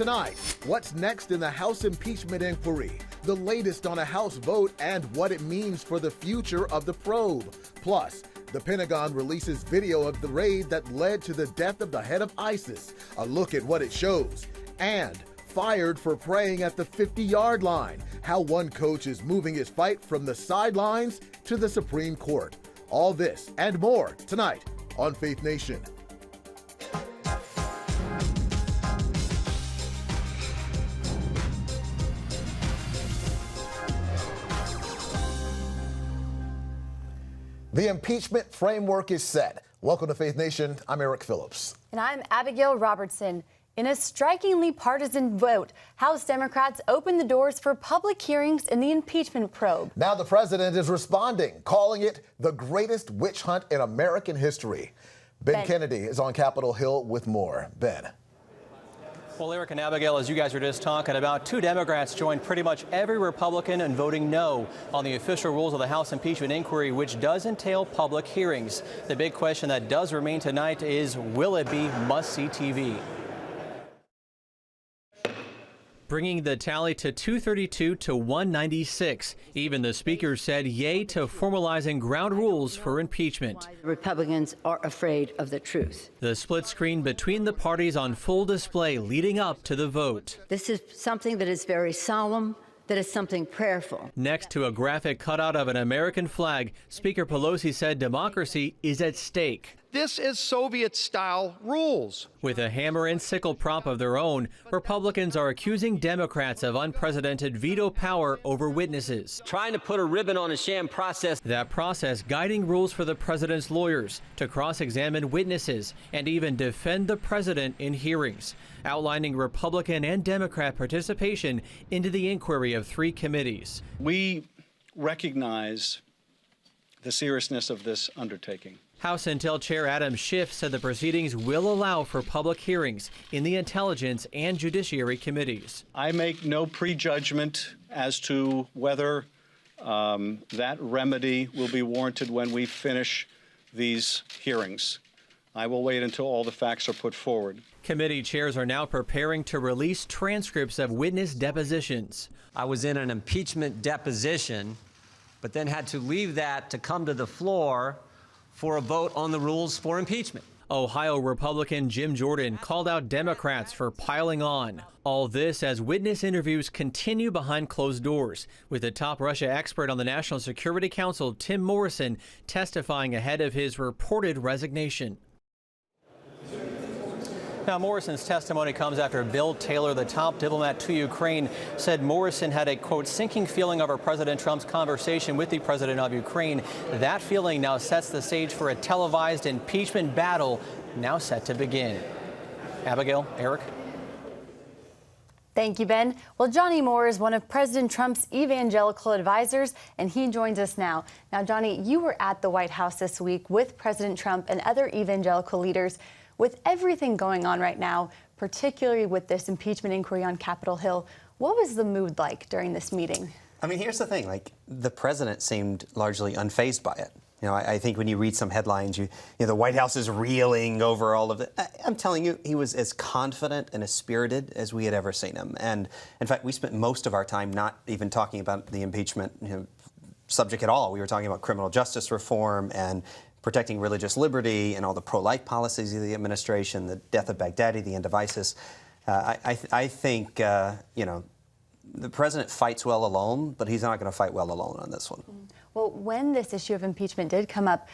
Tonight, what's next in the House impeachment inquiry, the latest on a House vote, and what it means for the future of the probe. Plus, the Pentagon releases video of the raid that led to the death of the head of ISIS. A look at what it shows. And fired for praying at the 50-yard line. How one coach is moving his fight from the sidelines to the Supreme Court. All this and more tonight on Faith Nation. The impeachment framework is set. Welcome to Faith Nation. I'm Eric Phillips. And I'm Abigail Robertson. In a strikingly partisan vote, House Democrats opened the doors for public hearings in the impeachment probe. Now the president is responding, calling it the greatest witch hunt in American history. Ben Kennedy is on Capitol Hill with more. Ben. Well, Eric and Abigail, as you guys were just talking about, 2 Democrats joined pretty much every Republican in voting no on the official rules of the House impeachment inquiry, which does entail public hearings. The big question that does remain tonight is, will it be must-see TV? Bringing the tally to 232 to 196. Even the speaker said yay to formalizing ground rules for impeachment. Republicans are afraid of the truth. The split screen between the parties on full display leading up to the vote. This is something that is very solemn, that is something prayerful. Next to a graphic cutout of an American flag, Speaker Pelosi said democracy is at stake. This is Soviet-style rules. With a hammer and sickle prop of their own, Republicans are accusing Democrats of unprecedented veto power over witnesses. Trying to put a ribbon on a sham process. That process guiding rules for the president's lawyers to cross-examine witnesses and even defend the president in hearings, outlining Republican and Democrat participation into the inquiry of 3 committees. We recognize the seriousness of this undertaking. House Intel Chair Adam Schiff said the proceedings will allow for public hearings in the Intelligence and Judiciary Committees. I make no prejudgment as to whether that remedy will be warranted when we finish these hearings. I will wait until all the facts are put forward. Committee chairs are now preparing to release transcripts of witness depositions. I was in an impeachment deposition, but then had to leave that to come to the floor for a vote on the rules for impeachment. Ohio Republican Jim Jordan called out Democrats for piling on. All this as witness interviews continue behind closed doors, with the top Russia expert on the National Security Council, Tim Morrison, testifying ahead of his reported resignation. Now, Morrison's testimony comes after Bill Taylor, the top diplomat to Ukraine, said Morrison had a, quote, sinking feeling over President Trump's conversation with the president of Ukraine. That feeling now sets the stage for a televised impeachment battle now set to begin. Abigail, Eric. Thank you, Ben. Well, Johnny Moore is one of President Trump's evangelical advisors, and he joins us now. Now, Johnny, you were at the White House this week with President Trump and other evangelical leaders. With everything going on right now, particularly with this impeachment inquiry on Capitol Hill, what was the mood like during this meeting? I mean, here's the thing, like, the president seemed largely unfazed by it. You know, I think when you read some headlines, the White House is reeling over all of it. I'm telling you, he was as confident and as spirited as we had ever seen him. And in fact, we spent most of our time not even talking about the impeachment subject at all. We were talking about criminal justice reform and protecting religious liberty and all the pro-life policies of the administration, the death of Baghdadi, the end of ISIS. I think, the president fights well alone, but he's not going to fight well alone on this one. Well, when this issue of impeachment did come up,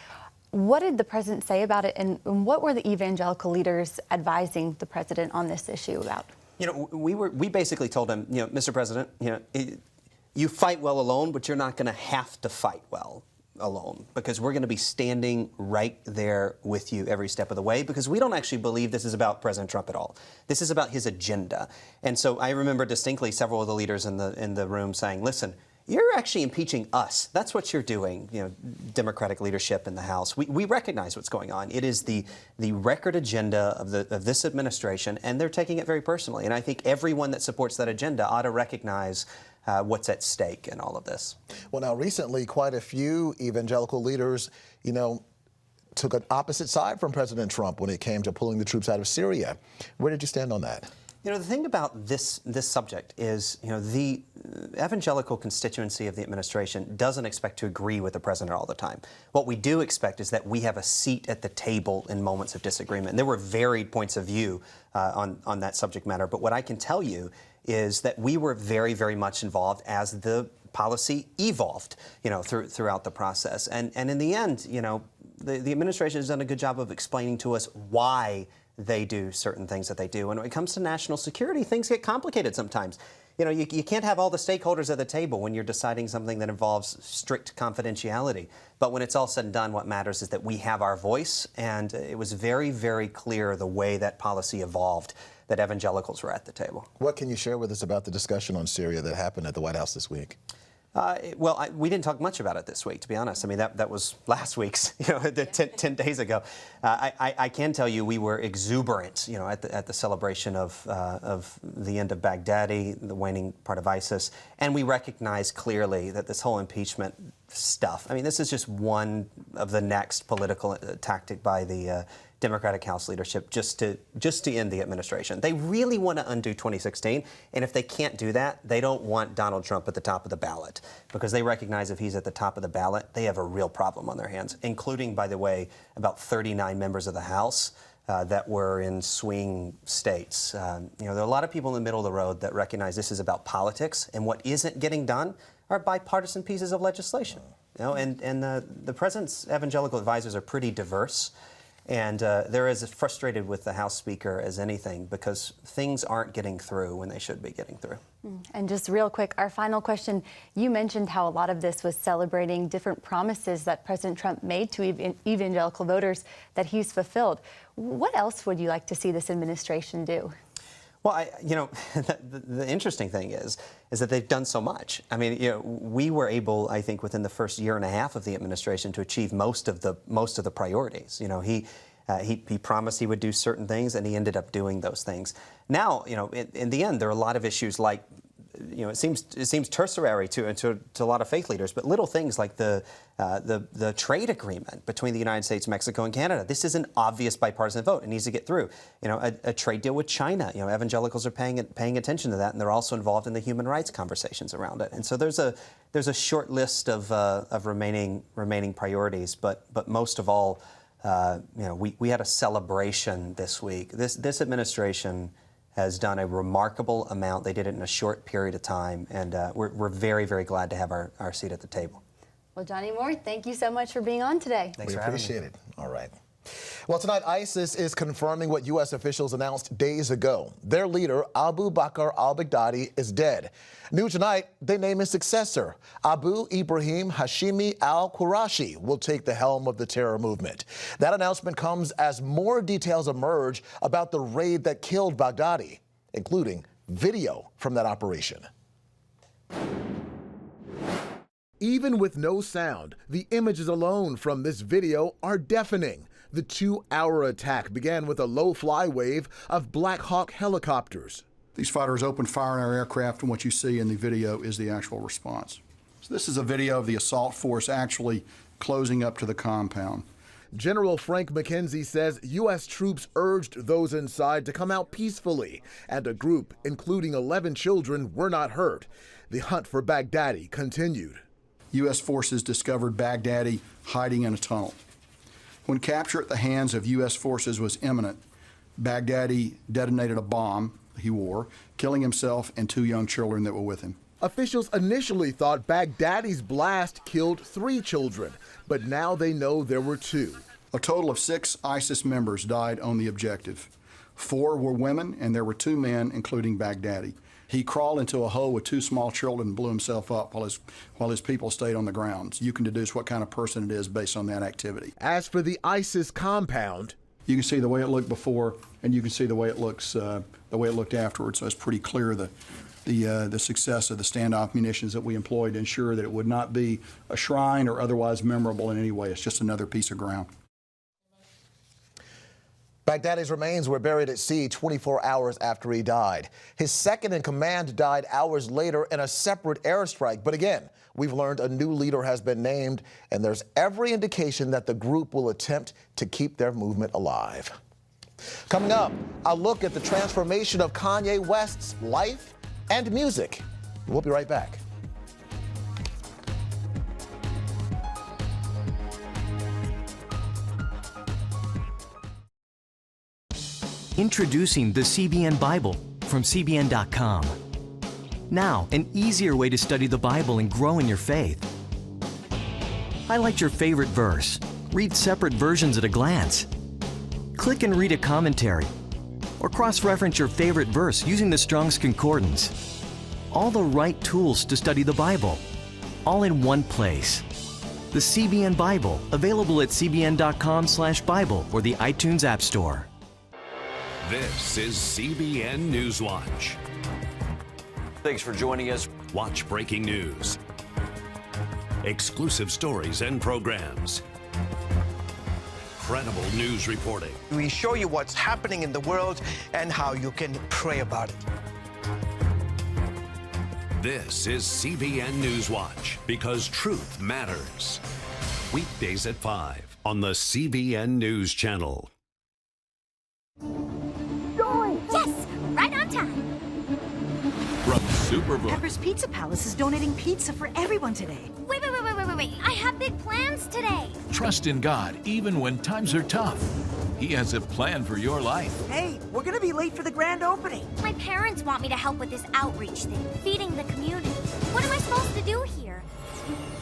what did the president say about it, and what were the evangelical leaders advising the president on this issue about? We basically told him, Mr. President, you fight well alone, but you're not going to have to fight well alone, because we're going to be standing right there with you every step of the way, because we don't actually believe this is about President Trump at all. This is about his agenda. And so I remember distinctly several of the leaders in the room saying, listen, you're actually impeaching us. That's what you're doing, Democratic leadership in the House. We recognize what's going on. It is the record agenda of this administration, and they're taking it very personally. And I think everyone that supports that agenda ought to recognize what's at stake in all of this. Well, now, recently, quite a few evangelical leaders, took an opposite side from President Trump when it came to pulling the troops out of Syria. Where did you stand on that? You know, the thing about this subject is, you know, the evangelical constituency of the administration doesn't expect to agree with the president all the time. What we do expect is that we have a seat at the table in moments of disagreement. And there were varied points of view on that subject matter. But what I can tell you is that we were very, very much involved as the policy evolved, you know, throughout the process. And in the end, you know, the administration has done a good job of explaining to us why they do certain things that they do. And when it comes to national security, things get complicated sometimes. You know, you can't have all the stakeholders at the table when you're deciding something that involves strict confidentiality. But when it's all said and done, what matters is that we have our voice. And it was very, very clear the way that policy evolved, that evangelicals were at the table. What can you share with us about the discussion on Syria that happened at the White House this week? We didn't talk much about it this week, to be honest. I mean, that was last week's, you know, 10 days ago. I can tell you we were exuberant, you know, at the celebration of the end of Baghdadi, the waning part of ISIS, and we recognize clearly that this whole impeachment stuff, I mean, this is just one of the next political tactic by the Democratic House leadership just to end the administration. They really want to undo 2016, and if they can't do that, they don't want Donald Trump at the top of the ballot, because they recognize if he's at the top of the ballot, they have a real problem on their hands, including, by the way, about 39 members of the House that were in swing states. You know, there are a lot of people in the middle of the road that recognize this is about politics, and what isn't getting done are bipartisan pieces of legislation. You know, and the president's evangelical advisors are pretty diverse. And they're as frustrated with the House Speaker as anything, because things aren't getting through when they should be getting through. And just real quick, our final question. You mentioned how a lot of this was celebrating different promises that President Trump made to evangelical voters that he's fulfilled. What else would you like to see this administration do? Well, you know, the interesting thing is that they've done so much. I mean, you know, we were able, I think, within the first year and a half of the administration to achieve most of the priorities. You know, he promised he would do certain things, and he ended up doing those things. Now, you know, in the end, there are a lot of issues like, you know, it seems tertiary to a lot of faith leaders, but little things like the trade agreement between the United States, Mexico, and Canada. This is an obvious bipartisan vote. It needs to get through. You know, a trade deal with China. You know, evangelicals are paying attention to that, and they're also involved in the human rights conversations around it. And so there's a short list of remaining priorities, but most of all, you know, we had a celebration this week. This administration has done a remarkable amount. They did it in a short period of time, and we're very, very glad to have our seat at the table. Well, Johnny Moore, thank you so much for being on today. Thanks for having me. We appreciate it. All right. Well, tonight, ISIS is confirming what U.S. officials announced days ago. Their leader, Abu Bakr al-Baghdadi, is dead. New tonight, they name his successor. Abu Ibrahim Hashimi al-Qurashi will take the helm of the terror movement. That announcement comes as more details emerge about the raid that killed Baghdadi, including video from that operation. Even with no sound, the images alone from this video are deafening. The 2-hour attack began with a low-fly wave of Black Hawk helicopters. These fighters opened fire on our aircraft, and what you see in the video is the actual response. So this is a video of the assault force actually closing up to the compound. General Frank McKenzie says U.S. troops urged those inside to come out peacefully, and a group, including 11 children, were not hurt. The hunt for Baghdadi continued. U.S. forces discovered Baghdadi hiding in a tunnel. When capture at the hands of U.S. forces was imminent, Baghdadi detonated a bomb he wore, killing himself and 2 young children that were with him. Officials initially thought Baghdadi's blast killed 3 children, but now they know there were 2. A total of 6 ISIS members died on the objective. 4 were women, and there were 2 men, including Baghdadi. He crawled into a hole with 2 small children and blew himself up while his people stayed on the ground. You can deduce what kind of person it is based on that activity. As for the ISIS compound, you can see the way it looked before, and you can see the way it looks, the way it looked afterwards. So it's pretty clear the success of the standoff munitions that we employed to ensure that it would not be a shrine or otherwise memorable in any way. It's just another piece of ground. Baghdadi's remains were buried at sea 24 hours after he died. His second-in-command died hours later in a separate airstrike. But again, we've learned a new leader has been named, and there's every indication that the group will attempt to keep their movement alive. Coming up, a look at the transformation of Kanye West's life and music. We'll be right back. Introducing the CBN Bible from CBN.com. Now, an easier way to study the Bible and grow in your faith. Highlight your favorite verse. Read separate versions at a glance. Click and read a commentary. Or cross-reference your favorite verse using the Strong's Concordance. All the right tools to study the Bible, all in one place. The CBN Bible, available at cbn.com/Bible or the iTunes App Store. This is CBN News Watch. Thanks for joining us. Watch breaking news, exclusive stories and programs, credible news reporting. We show you what's happening in the world and how you can pray about it. This is CBN News Watch, because truth matters. Weekdays at 5 on the CBN News Channel. Yes, right on time. From Superbook. Pepper's Pizza Palace is donating pizza for everyone today. Wait. I have big plans today. Trust in God, even when times are tough. He has a plan for your life. Hey, we're gonna be late for the grand opening. My parents want me to help with this outreach thing, feeding the community. What am I supposed to do here?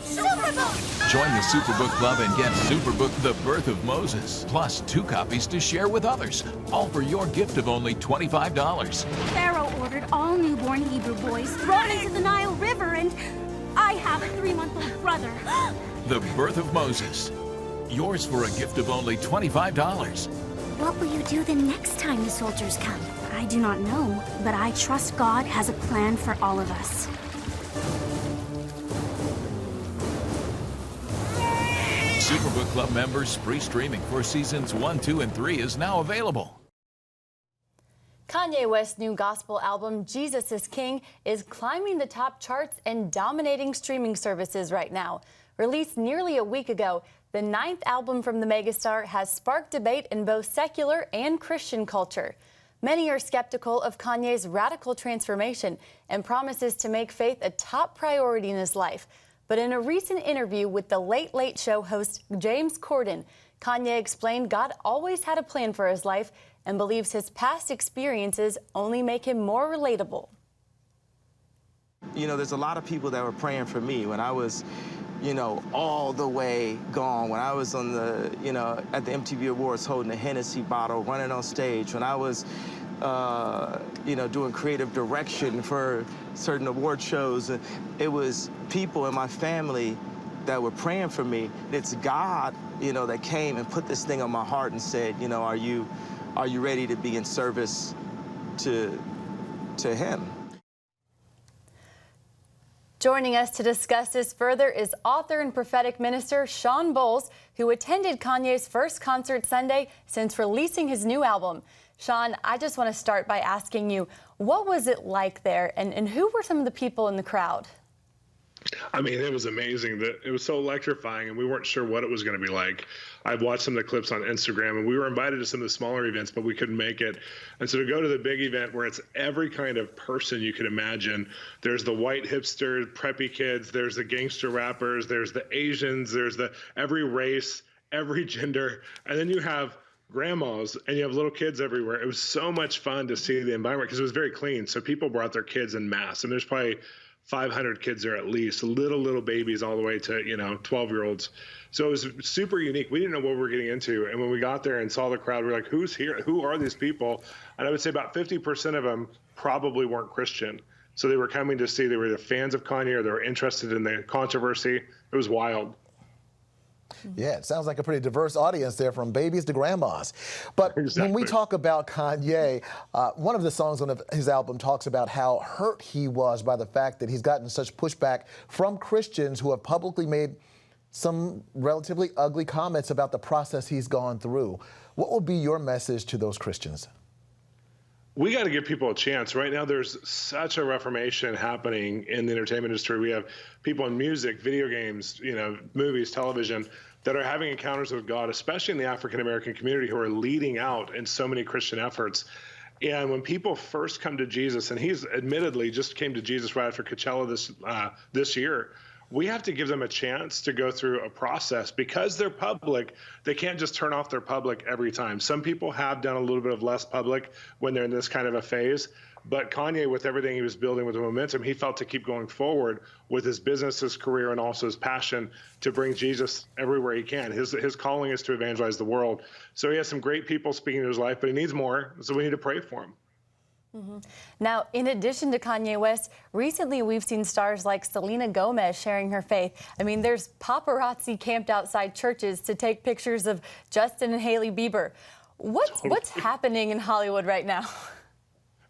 Superbook! Join the Superbook Club and get Superbook The Birth of Moses, plus 2 copies to share with others, all for your gift of only $25. Pharaoh ordered all newborn Hebrew boys thrown into the Nile River, and I have a 3-month-old brother. The Birth of Moses. Yours for a gift of only $25. What will you do the next time the soldiers come? I do not know, but I trust God has a plan for all of us. Superbook Club members, free streaming for seasons 1, 2, and 3 is now available. Kanye West's new gospel album, Jesus is King, is climbing the top charts and dominating streaming services right now. Released nearly a week ago, the 9th album from the megastar has sparked debate in both secular and Christian culture. Many are skeptical of Kanye's radical transformation and promises to make faith a top priority in his life. But in a recent interview with the Late Late Show host James Corden, Kanye explained God always had a plan for his life and believes his past experiences only make him more relatable. You know, there's a lot of people that were praying for me when I was, all the way gone, when I was on the, at the MTV Awards holding a Hennessy bottle, running on stage, when I was, doing creative direction for certain award shows. It was people in my family that were praying for me. It's God, that came and put this thing on my heart and said, are you ready to be in service to him? Joining us to discuss this further is author and prophetic minister Sean Bowles, who attended Kanye's first concert Sunday since releasing his new album. Sean, I just want to start by asking you, what was it like there, and who were some of the people in the crowd? I mean, it was amazing. It was so electrifying, and we weren't sure what it was going to be like. I've watched some of the clips on Instagram, and we were invited to some of the smaller events, but we couldn't make it. And so to go to the big event where it's every kind of person you could imagine, there's the white hipster, preppy kids, there's the gangster rappers, there's the Asians, there's every race, every gender, and then you have grandmas and you have little kids everywhere. It was so much fun to see the environment because it was very clean. So people brought their kids en masse, and there's probably 500 kids there at least, little babies all the way to, 12-year-olds. So it was super unique. We didn't know what we were getting into. And when we got there and saw the crowd, we were like, who's here? Who are these people? And I would say about 50% of them probably weren't Christian. So they were coming to see, they were either fans of Kanye or they were interested in the controversy. It was wild. Yeah, it sounds like a pretty diverse audience there, from babies to grandmas. But when we talk about Kanye, one of the songs on his album talks about how hurt he was by the fact that he's gotten such pushback from Christians who have publicly made some relatively ugly comments about the process he's gone through. What would be your message to those Christians? We got to give people a chance. Right now, there's such a reformation happening in the entertainment industry. We have people in music, video games, movies, television that are having encounters with God, especially in the African American community, who are leading out in so many Christian efforts. And when people first come to Jesus, and he's admittedly just came to Jesus right after Coachella this year, we have to give them a chance to go through a process. Because they're public, they can't just turn off their public every time. Some people have done a little bit of less public when they're in this kind of a phase. But Kanye, with everything he was building with the momentum, he felt to keep going forward with his business, his career, and also his passion to bring Jesus everywhere he can. His calling is to evangelize the world. So he has some great people speaking to his life, but he needs more, so we need to pray for him. Now, in addition to Kanye West, recently we've seen stars like Selena Gomez sharing her faith. I mean, there's paparazzi camped outside churches to take pictures of Justin and Hailey Bieber. What's happening in Hollywood right now?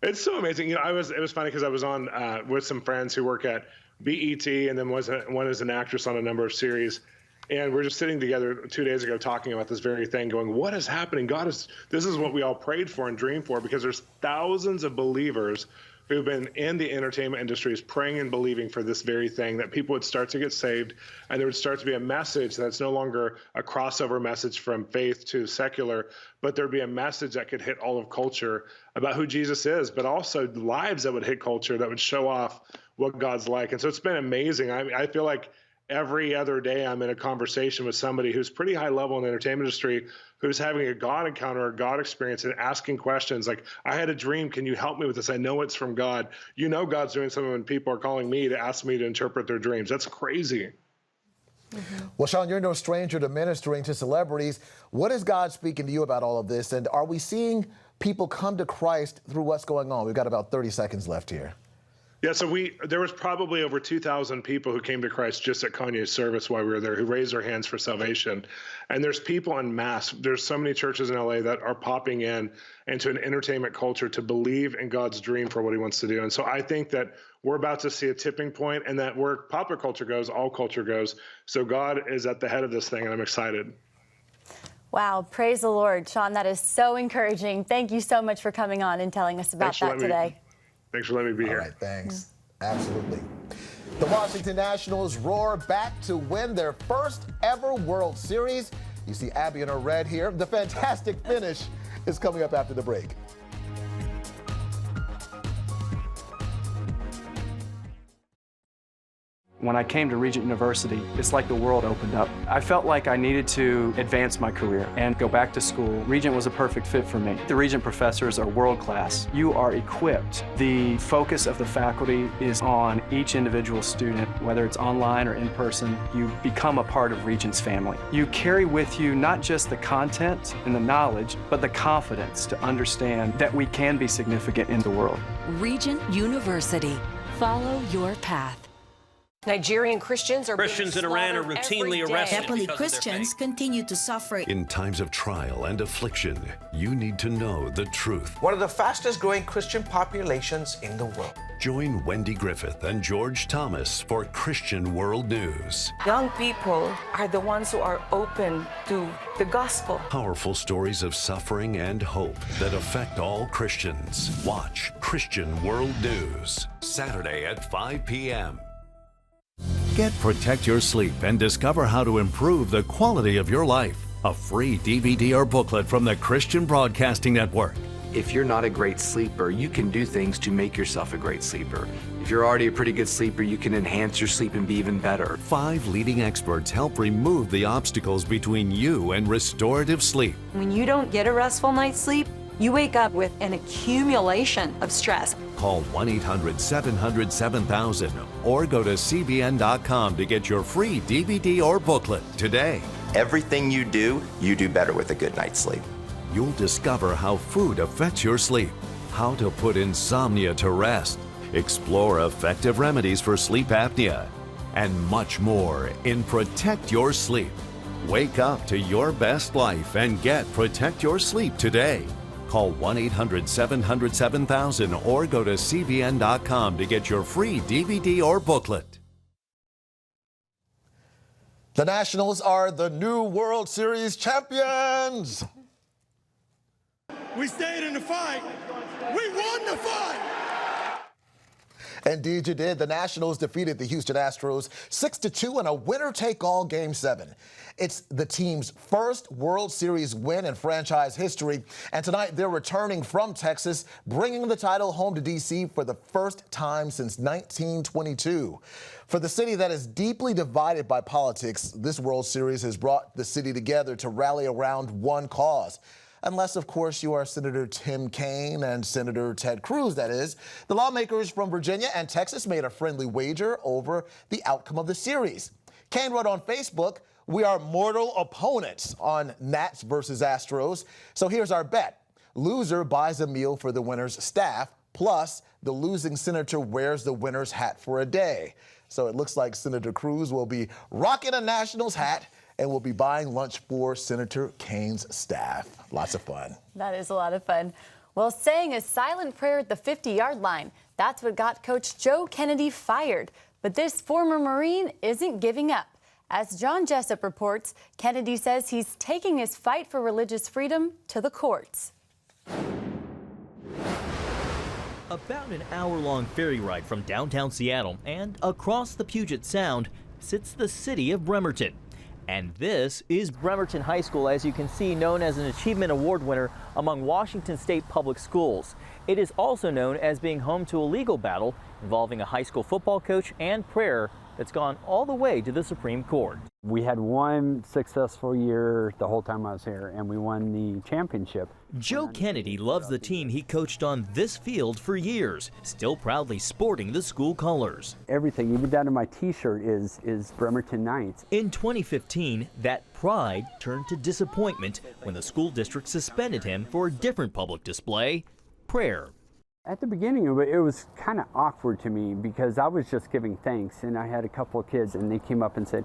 It's so amazing. You know, it was funny because I was on with some friends who work at BET, and then one is an actress on a number of series. And we're just sitting together 2 days ago talking about this very thing, going, what is happening? This is what we all prayed for and dreamed for, because there's thousands of believers who've been in the entertainment industries praying and believing for this very thing, that people would start to get saved, and there would start to be a message that's no longer a crossover message from faith to secular, but there'd be a message that could hit all of culture about who Jesus is, but also lives that would hit culture, that would show off what God's like. And so it's been amazing. I feel like every other day I'm in a conversation with somebody who's pretty high level in the entertainment industry, who's having a God encounter, a God experience, and asking questions like, I had a dream, can you help me with this? I know it's from God. You know God's doing something when people are calling me to ask me to interpret their dreams. That's crazy. Well, Sean, you're no stranger to ministering to celebrities. What is God speaking to you about all of this? And are we seeing people come to Christ through what's going on? We've got about 30 seconds left here. Yeah, so there was probably over 2,000 people who came to Christ just at Kanye's service while we were there, who raised their hands for salvation. And there's people en masse. There's so many churches in LA that are popping into an entertainment culture to believe in God's dream for what he wants to do. And so I think that we're about to see a tipping point, and that where popular culture goes, all culture goes. So God is at the head of this thing, and I'm excited. Wow, praise the Lord. Sean, that is so encouraging. Thank you so much for coming on and telling us about that today. Thanks for letting me be here. All right, thanks. Absolutely. The Washington Nationals roar back to win their first ever World Series. You see Abby in her red here. The fantastic finish is coming up after the break. When I came to Regent University, it's like the world opened up. I felt like I needed to advance my career and go back to school. Regent was a perfect fit for me. The Regent professors are world class. You are equipped. The focus of the faculty is on each individual student, whether it's online or in person. You become a part of Regent's family. You carry with you not just the content and the knowledge, but the confidence to understand that we can be significant in the world. Regent University. Follow your path. Nigerian Christians in Iran are routinely arrested. Happily, Christians continue to suffer. In times of trial and affliction, you need to know the truth. One of the fastest growing Christian populations in the world. Join Wendy Griffith and George Thomas for Christian World News. Young people are the ones who are open to the gospel. Powerful stories of suffering and hope that affect all Christians. Watch Christian World News, Saturday at 5 p.m. Get Protect Your Sleep and discover how to improve the quality of your life. A free DVD or booklet from the Christian Broadcasting Network. If you're not a great sleeper, you can do things to make yourself a great sleeper. If you're already a pretty good sleeper, you can enhance your sleep and be even better. 5 leading experts help remove the obstacles between you and restorative sleep. When you don't get a restful night's sleep, you wake up with an accumulation of stress. Call 1-800-700-7000 or go to CBN.com to get your free DVD or booklet today. Everything you do better with a good night's sleep. You'll discover how food affects your sleep, how to put insomnia to rest, explore effective remedies for sleep apnea, and much more in Protect Your Sleep. Wake up to your best life and get Protect Your Sleep today. Call 1-800-700-7000 or go to CBN.com to get your free DVD or booklet. The Nationals are the new World Series champions. We stayed in the fight. We won the fight. Indeed, you did. The Nationals defeated the Houston Astros 6-2 in a winner-take-all Game 7. It's the team's first World Series win in franchise history, and tonight they're returning from Texas, bringing the title home to D.C. for the first time since 1922. For the city that is deeply divided by politics, this World Series has brought the city together to rally around one cause. Unless, of course, you are Senator Tim Kaine and Senator Ted Cruz, that is. The lawmakers from Virginia and Texas made a friendly wager over the outcome of the series. Kaine wrote on Facebook, "We are mortal opponents on Nats versus Astros, so here's our bet. Loser buys a meal for the winner's staff, plus the losing senator wears the winner's hat for a day." So it looks like Senator Cruz will be rocking a Nationals hat and will be buying lunch for Senator Kaine's staff. Lots of fun. That is a lot of fun. Well, saying a silent prayer at the 50-yard line, that's what got Coach Joe Kennedy fired. But this former Marine isn't giving up. As John Jessup reports, Kennedy says he's taking his fight for religious freedom to the courts. About an hour-long ferry ride from downtown Seattle and across the Puget Sound sits the city of Bremerton. And this is Bremerton High School, as you can see, known as an Achievement Award winner among Washington State public schools. It is also known as being home to a legal battle involving a high school football coach and prayer that's gone all the way to the Supreme Court. We had one successful year the whole time I was here, and we won the championship. Joe Kennedy loves the team he coached on this field for years, still proudly sporting the school colors. Everything, even down to my t-shirt, is Bremerton Knights. In 2015, that pride turned to disappointment when the school district suspended him for a different public display, prayer. At the beginning, it was kind of awkward to me because I was just giving thanks, and I had a couple of kids, and they came up and said,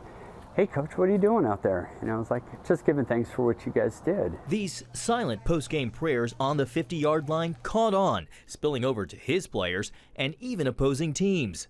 "Hey, Coach, what are you doing out there?" And I was like, "Just giving thanks for what you guys did." These silent post-game prayers on the 50-yard line caught on, spilling over to his players and even opposing teams.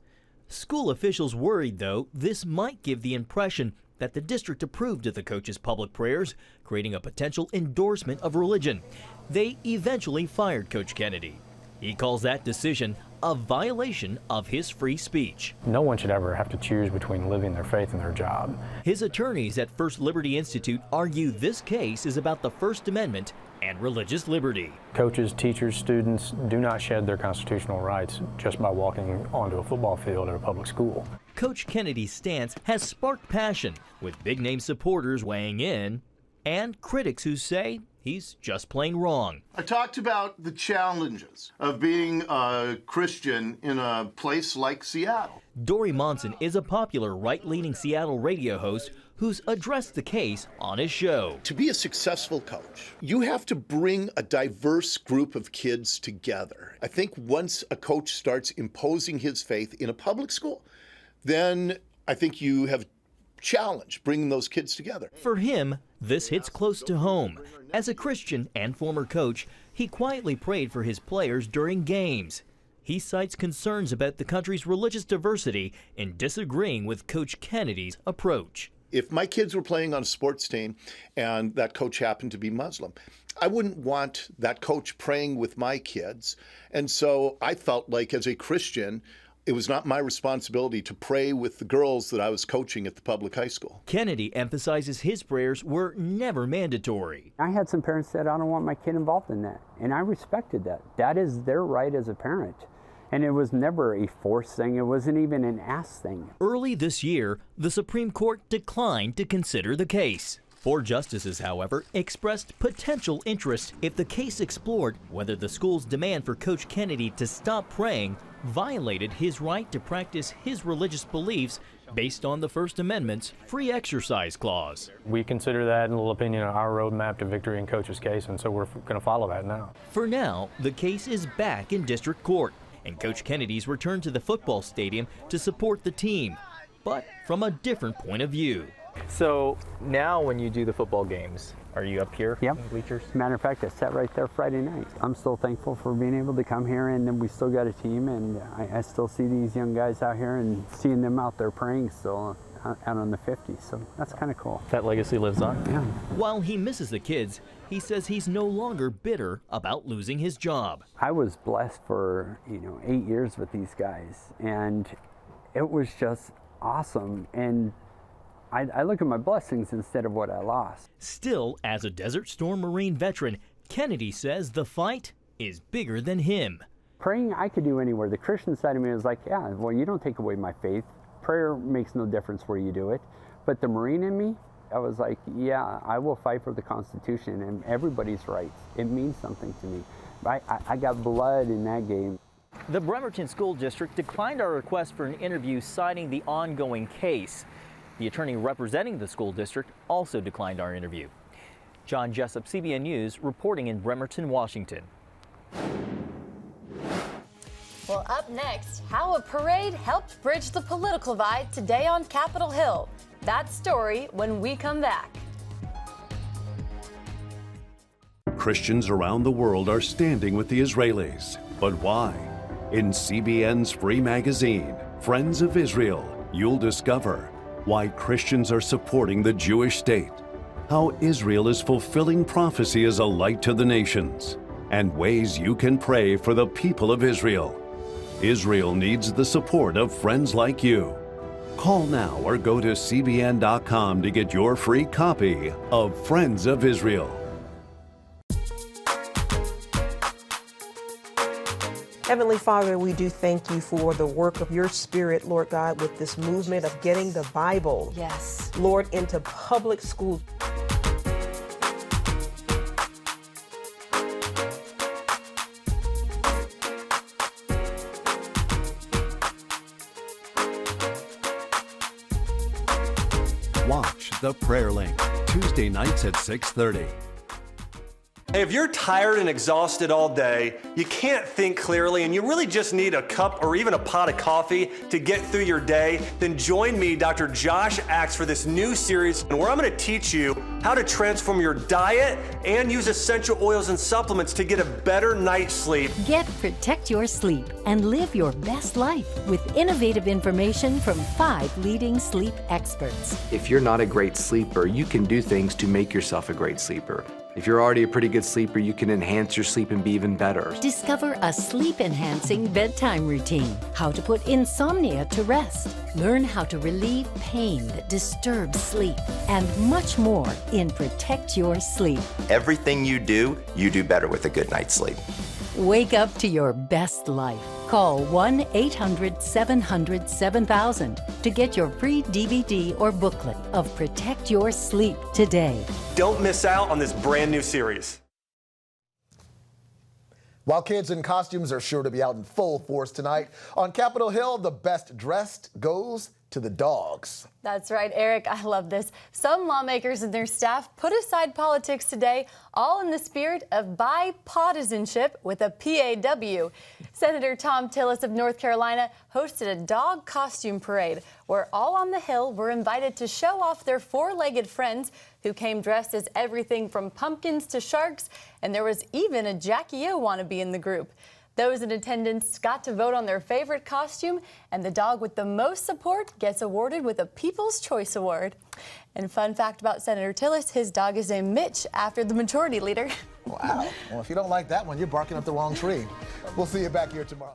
School officials worried, though, this might give the impression that the district approved of the coach's public prayers, creating a potential endorsement of religion. They eventually fired Coach Kennedy. He calls that decision a violation of his free speech. No one should ever have to choose between living their faith and their job. His attorneys at First Liberty Institute argue this case is about the First Amendment and religious liberty. Coaches, teachers, students do not shed their constitutional rights just by walking onto a football field at a public school. Coach Kennedy's stance has sparked passion, with big-name supporters weighing in and critics who say he's just plain wrong. I talked about the challenges of being a Christian in a place like Seattle. Dory Monson is a popular right-leaning Seattle radio host who's addressed the case on his show. To be a successful coach, you have to bring a diverse group of kids together. I think once a coach starts imposing his faith in a public school, then I think you have challenged bringing those kids together. For him, this hits close to home. As a Christian and former coach, he quietly prayed for his players during games. He cites concerns about the country's religious diversity in disagreeing with Coach Kennedy's approach. If my kids were playing on a sports team and that coach happened to be Muslim, I wouldn't want that coach praying with my kids. And so I felt like as a Christian, it was not my responsibility to pray with the girls that I was coaching at the public high school. Kennedy emphasizes his prayers were never mandatory. I had some parents that I don't want my kid involved in that, and I respected that. That is their right as a parent. And it was never a forced thing. It wasn't even an ask thing. Early this year, the Supreme Court declined to consider the case. Four justices, however, expressed potential interest if the case explored whether the school's demand for Coach Kennedy to stop praying violated his right to practice his religious beliefs based on the First Amendment's free exercise clause. We consider that in a little opinion our roadmap to victory in Coach's case, and so we're going to follow that now. For now, the case is back in district court, and Coach Kennedy's returned to the football stadium to support the team, but from a different point of view. So now when you do the football games, are you up here in the bleachers? Matter of fact, I sat right there Friday night. I'm still thankful for being able to come here, and then we still got a team, and I still see these young guys out here and seeing them out there praying still out on the 50, so that's kind of cool. That legacy lives on. Yeah. While he misses the kids, he says he's no longer bitter about losing his job. I was blessed for, 8 years with these guys, and it was just awesome. And I look at my blessings instead of what I lost. Still, as a Desert Storm Marine veteran, Kennedy says the fight is bigger than him. Praying I could do anywhere. The Christian side of me was like, yeah, well, you don't take away my faith. Prayer makes no difference where you do it. But the Marine in me, I was like, yeah, I will fight for the Constitution and everybody's rights. It means something to me. I got blood in that game. The Bremerton School District declined our request for an interview citing the ongoing case. The attorney representing the school district also declined our interview. John Jessup, CBN News, reporting in Bremerton, Washington. Well, up next, how a parade helped bridge the political divide today on Capitol Hill. That story when we come back. Christians around the world are standing with the Israelis. But why? In CBN's free magazine, Friends of Israel, you'll discover why Christians are supporting the Jewish state, how Israel is fulfilling prophecy as a light to the nations, and ways you can pray for the people of Israel. Israel needs the support of friends like you. Call now or go to cbn.com to get your free copy of Friends of Israel. Heavenly Father, we do thank you for the work of your Spirit, Lord God, with this movement of getting the Bible, yes, Lord, into public schools. Watch The Prayer Link, Tuesday nights at 6:30. Hey, if you're tired and exhausted all day, you can't think clearly, and you really just need a cup or even a pot of coffee to get through your day, then join me, Dr. Josh Axe, for this new series where I'm going to teach you how to transform your diet and use essential oils and supplements to get a better night's sleep. Get Protect Your Sleep and live your best life with innovative information from 5 leading sleep experts. If you're not a great sleeper, you can do things to make yourself a great sleeper. If you're already a pretty good sleeper, you can enhance your sleep and be even better. Discover a sleep-enhancing bedtime routine, how to put insomnia to rest, learn how to relieve pain that disturbs sleep, and much more in Protect Your Sleep. Everything you do better with a good night's sleep. Wake up to your best life. Call 1-800-700-7000 to get your free DVD or booklet of Protect Your Sleep today. Don't miss out on this brand new series. While kids in costumes are sure to be out in full force tonight, on Capitol Hill, the best dressed goes to the dogs. That's right, Eric. I love this. Some lawmakers and their staff put aside politics today, all in the spirit of bipartisanship with a PAW. Senator Tom Tillis of North Carolina hosted a dog costume parade where all on the Hill were invited to show off their 4-legged friends who came dressed as everything from pumpkins to sharks, and there was even a Jackie O wannabe in the group. Those in attendance got to vote on their favorite costume, and the dog with the most support gets awarded with a People's Choice Award. And fun fact about Senator Tillis, his dog is named Mitch after the majority leader. Wow. Well, if you don't like that one, you're barking up the wrong tree. We'll see you back here tomorrow.